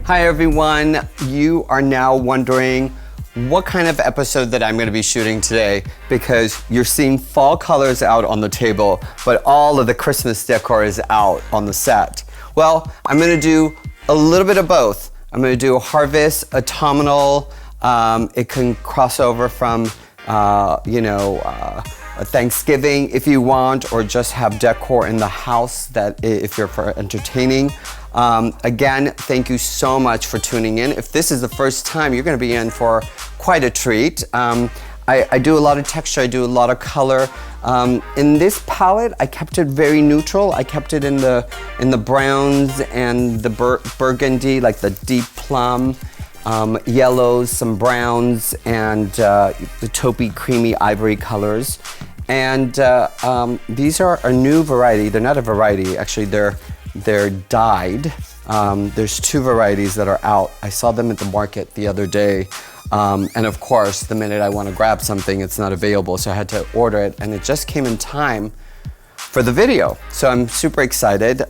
Hi everyone, you are now wondering what kind of episode that I'm gonna be shooting today because you're seeing fall colors out on the table, but all of the Christmas decor is out on the set. Well, I'm gonna do a little bit of both. I'm gonna do a harvest, autumnal, it can cross over from, a Thanksgiving if you want, or just have decor in the house that if you're for entertaining. Again, thank you so much for tuning in. If this is the first time, you're gonna be in for quite a treat. I do a lot of texture, I do a lot of color. In this palette, I kept it very neutral. I kept it in the browns and the burgundy, like the deep plum, yellows, some browns, and the taupey, creamy ivory colors. And these are a new variety. They're not a variety, actually they're dyed. There's two varieties that are out. I saw them at the market the other day. And of course, the minute I want to grab something, it's not available. So I had to order it, and it just came in time for the video. So I'm super excited.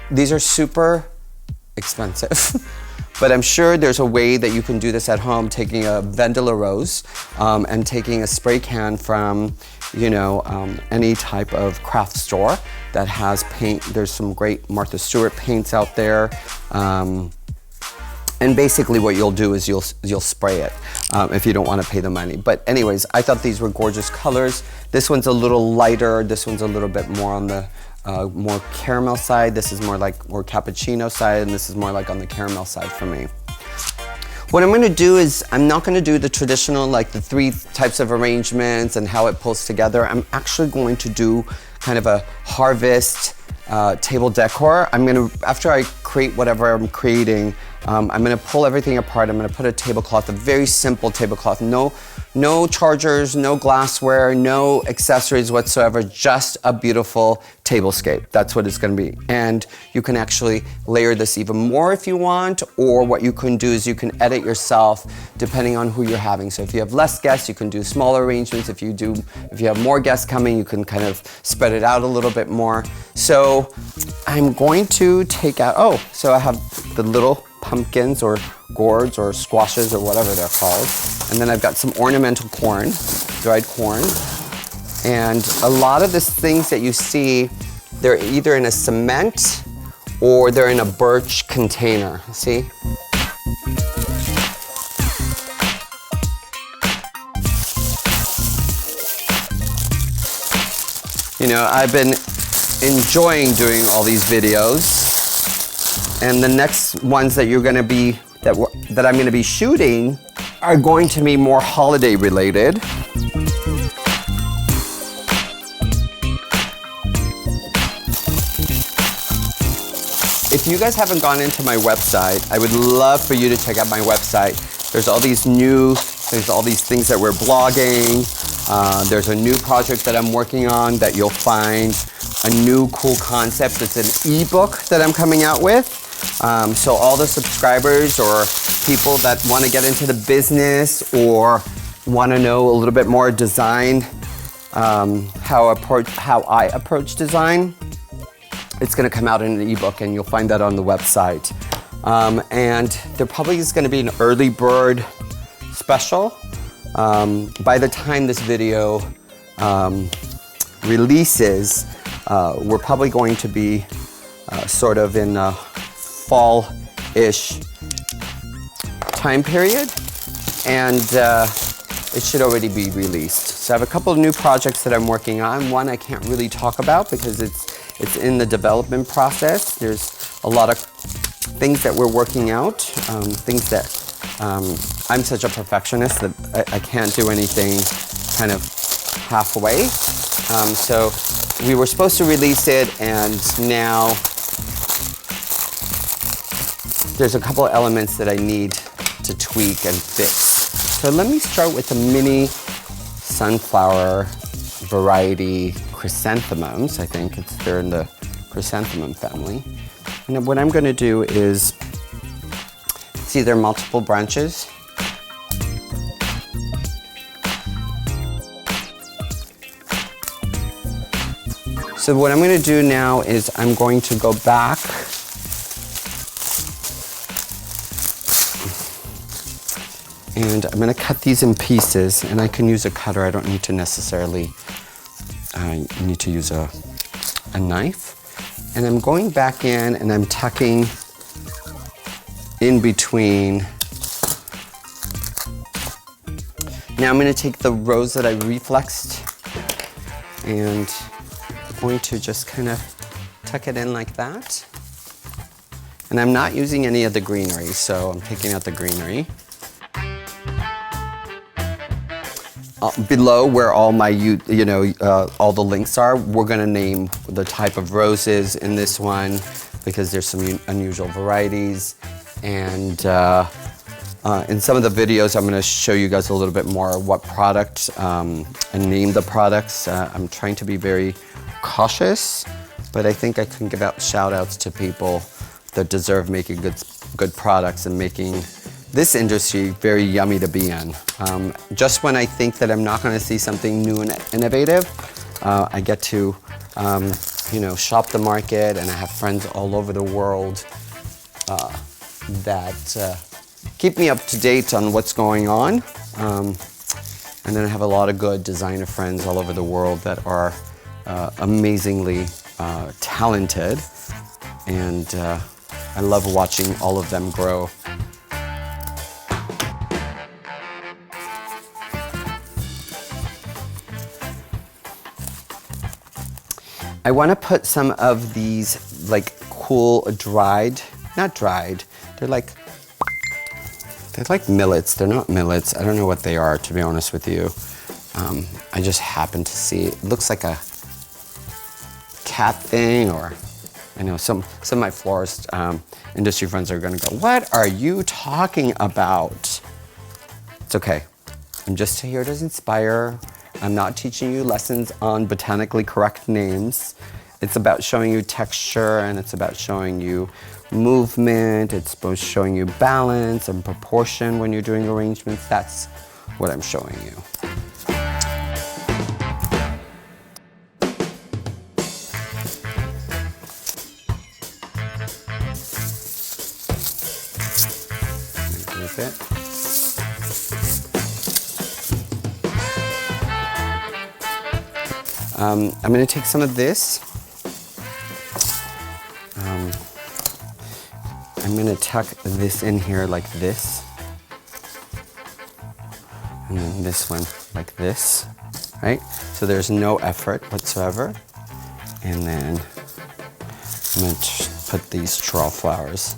These are super expensive. But I'm sure there's a way that you can do this at home, taking a vin de la rose and taking a spray can from, any type of craft store that has paint. There's some great Martha Stewart paints out there. And basically what you'll do is you'll spray it if you don't want to pay the money. But anyways, I thought these were gorgeous colors. This one's a little lighter. This one's a little bit more on the more caramel side. This is more cappuccino side, and this is more like on the caramel side for me. What I'm gonna do is, I'm not gonna do the traditional, like the 3 types of arrangements and how it pulls together. I'm actually going to do kind of a harvest table decor. After I create whatever I'm creating, I'm gonna pull everything apart. I'm gonna put a tablecloth, a very simple tablecloth. No chargers, no glassware, no accessories whatsoever, just a beautiful tablescape. That's what it's gonna be. And you can actually layer this even more if you want, or what you can do is you can edit yourself depending on who you're having. So if you have less guests, you can do smaller arrangements. If you have more guests coming, you can kind of spread it out a little bit more. So I'm going to take out, so I have the little pumpkins or gourds or squashes or whatever they're called. And then I've got some ornamental corn, dried corn. And a lot of the things that you see, they're either in a cement or they're in a birch container, see? I've been enjoying doing all these videos. And the next ones that that I'm gonna be shooting are going to be more holiday related. If you guys haven't gone into my website, I would love for you to check out my website. There's all these things that we're blogging. There's a new project that I'm working on that you'll find a new cool concept. It's an ebook that I'm coming out with. So all the subscribers or people that want to get into the business or want to know a little bit more design, how I approach design, it's going to come out in an ebook, and you'll find that on the website. And there probably is going to be an early bird special. By the time this video releases, we're probably going to be sort of in a fall-ish time period, and it should already be released. So I have a couple of new projects that I'm working on. One I can't really talk about because it's in the development process. There's a lot of things that we're working out, things that I'm such a perfectionist that I can't do anything kind of halfway. So we were supposed to release it, and now there's a couple of elements that I need to tweak and fix. So let me start with the mini sunflower variety chrysanthemums. I think they're in the chrysanthemum family. And what I'm gonna do is, see there are multiple branches. So what I'm going to do now is I'm going to go back And I'm gonna cut these in pieces, and I can use a cutter. I don't need to necessarily need to use a knife. And I'm going back in and I'm tucking in between. Now I'm gonna take the rose that I reflexed and I'm going to just kind of tuck it in like that. And I'm not using any of the greenery, so I'm taking out the greenery. Below where all my, all the links are, we're gonna name the type of roses in this one because there's some unusual varieties. And in some of the videos, I'm gonna show you guys a little bit more what product and name the products. I'm trying to be very cautious, but I think I can give out shout outs to people that deserve making good products and making this industry very yummy to be in. Just when I think that I'm not gonna see something new and innovative, I get to shop the market, and I have friends all over the world that keep me up to date on what's going on. And then I have a lot of good designer friends all over the world that are amazingly talented, and I love watching all of them grow. I want to put some of these like cool not dried, they're like millets. They're not millets. I don't know what they are, to be honest with you. I just happened to see it. It looks like a cat thing, or I know some of my florist industry friends are gonna go, what are you talking about? It's okay. I'm just here to inspire. I'm not teaching you lessons on botanically correct names. It's about showing you texture, and it's about showing you movement. It's about showing you balance and proportion when you're doing arrangements. That's what I'm showing you. Move it. I'm going to take some of this. I'm going to tuck this in here like this. And then this one like this, right? So there's no effort whatsoever. And then I'm going to put these straw flowers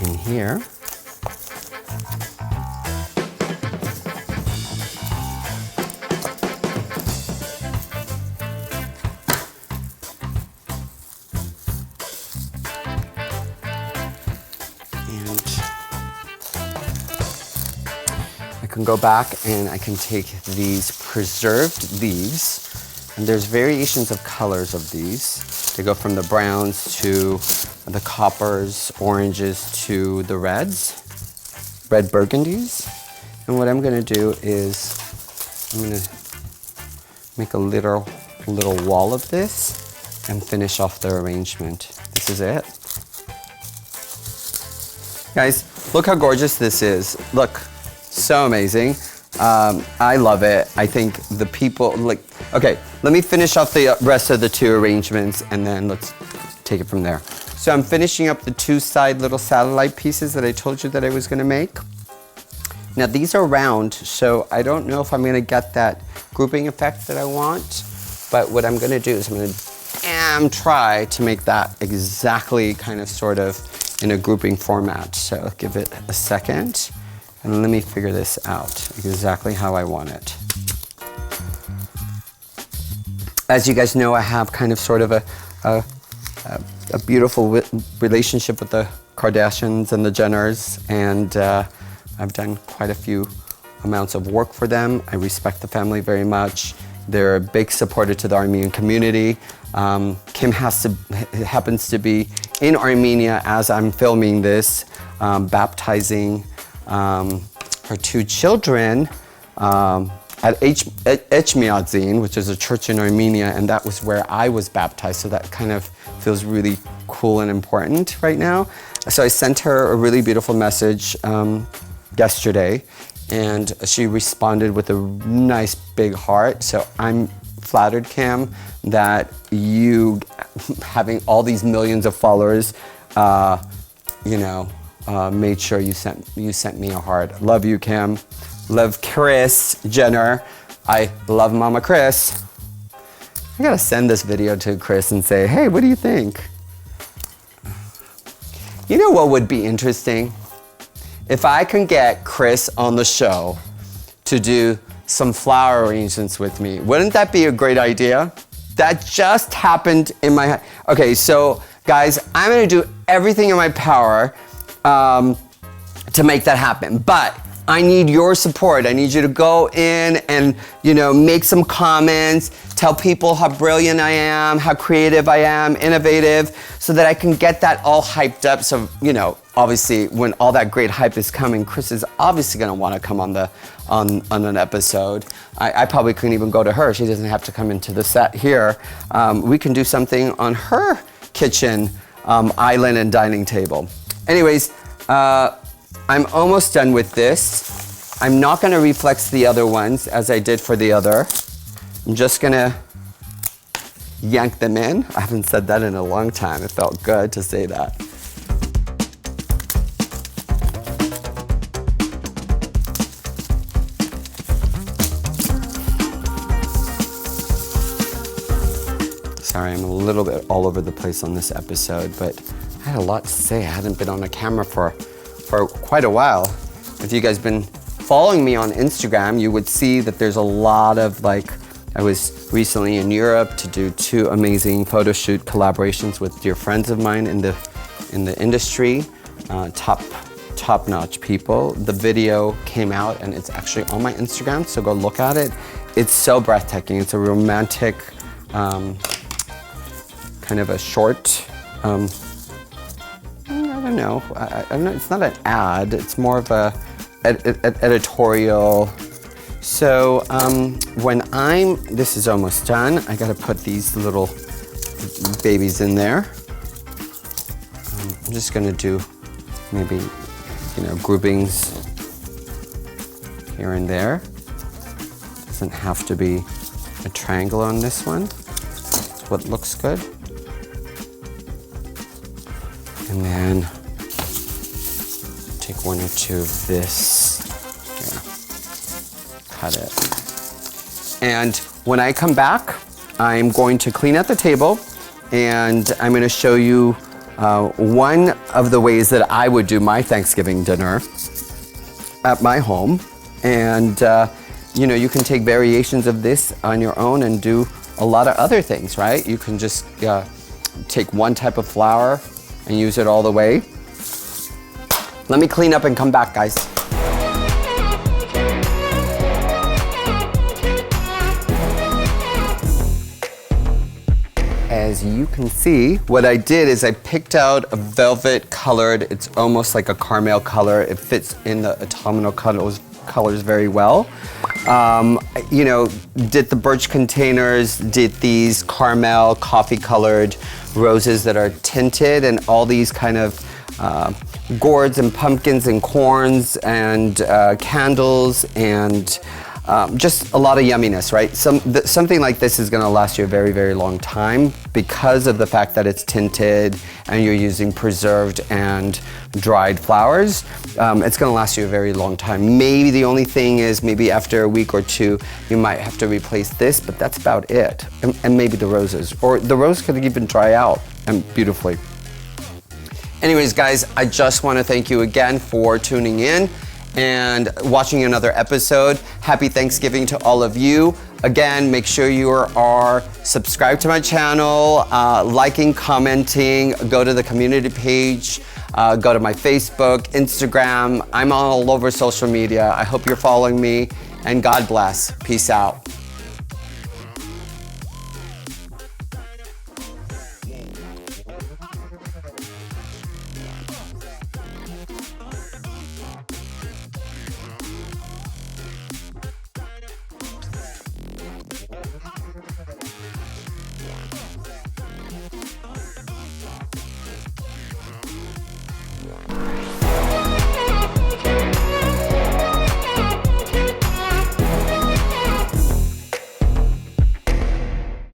in here. I can go back and I can take these preserved leaves, and there's variations of colors of these. They go from the browns to the coppers, oranges to the reds, red burgundies. And what I'm gonna do is I'm gonna make a little wall of this and finish off the arrangement. This is it. Guys, look how gorgeous this is. Look. So amazing. I love it. I think the people, okay, let me finish off the rest of the two arrangements and then let's take it from there. So I'm finishing up the two side little satellite pieces that I told you that I was gonna make. Now these are round, so I don't know if I'm gonna get that grouping effect that I want, but what I'm gonna do is I'm gonna try to make that exactly kind of sort of in a grouping format. So give it a second. And let me figure this out exactly how I want it. As you guys know, I have kind of sort of a beautiful relationship with the Kardashians and the Jenners, and I've done quite a few amounts of work for them. I respect the family very much. They're a big supporter to the Armenian community. Kim happens to be in Armenia as I'm filming this, baptizing her two children at Epremyan, which is a church in Armenia, and that was where I was baptized, so that kind of feels really cool and important right now. So I sent her a really beautiful message yesterday, and she responded with a nice big heart. So I'm flattered, Kim, that you having all these millions of followers, made sure you sent me a heart. Love you, Kim. Love Kris Jenner. I love Mama Kris. I gotta send this video to Kris and say, hey, what do you think? You know what would be interesting? If I can get Kris on the show to do some flower arrangements with me. Wouldn't that be a great idea? That just happened in my head. Okay, so guys, I'm gonna do everything in my power to make that happen. But I need your support. I need you to go in and, make some comments, tell people how brilliant I am, how creative I am, innovative, so that I can get that all hyped up. So, obviously when all that great hype is coming, Kris is obviously gonna wanna come on an episode. I probably couldn't even go to her. She doesn't have to come into the set here. We can do something on her kitchen island and dining table. Anyways, I'm almost done with this. I'm not gonna reflex the other ones as I did for the other. I'm just gonna yank them in. I haven't said that in a long time. It felt good to say that. Sorry, I'm a little bit all over the place on this episode, but I had a lot to say. I hadn't been on a camera for quite a while. If you guys been following me on Instagram, you would see that there's a lot of I was recently in Europe to do 2 amazing photo shoot collaborations with dear friends of mine in the industry, top-notch people. The video came out and it's actually on my Instagram, so go look at it. It's so breathtaking. It's a romantic, kind of a short, I don't know. It's not an ad. It's more of a editorial. So this is almost done. I gotta put these little babies in there. I'm just gonna do maybe, groupings here and there. Doesn't have to be a triangle on this one. That's what looks good. And then take 1 or 2 of this. Here. Cut it. And when I come back, I'm going to clean out the table and I'm going to show you one of the ways that I would do my Thanksgiving dinner at my home. And you can take variations of this on your own and do a lot of other things, right? You can just take one type of flour and use it all the way. Let me clean up and come back, guys. As you can see, what I did is I picked out a velvet colored, it's almost like a caramel color. It fits in the autumnal colors very well. Did the birch containers, did these caramel coffee colored roses that are tinted, and all these kind of gourds and pumpkins and corns and candles and just a lot of yumminess, right? Something like this is gonna last you a very, very long time because of the fact that it's tinted and you're using preserved and dried flowers. It's gonna last you a very long time. Maybe the only thing is maybe after a week or 2, you might have to replace this, but that's about it. And maybe the roses. Or the rose could even dry out and beautifully. Anyways, guys, I just wanna thank you again for tuning in and watching another episode. Happy Thanksgiving to all of you. Again, make sure you are subscribed to my channel, liking, commenting, go to the community page, go to my Facebook, Instagram. I'm all over social media. I hope you're following me, and God bless. Peace out.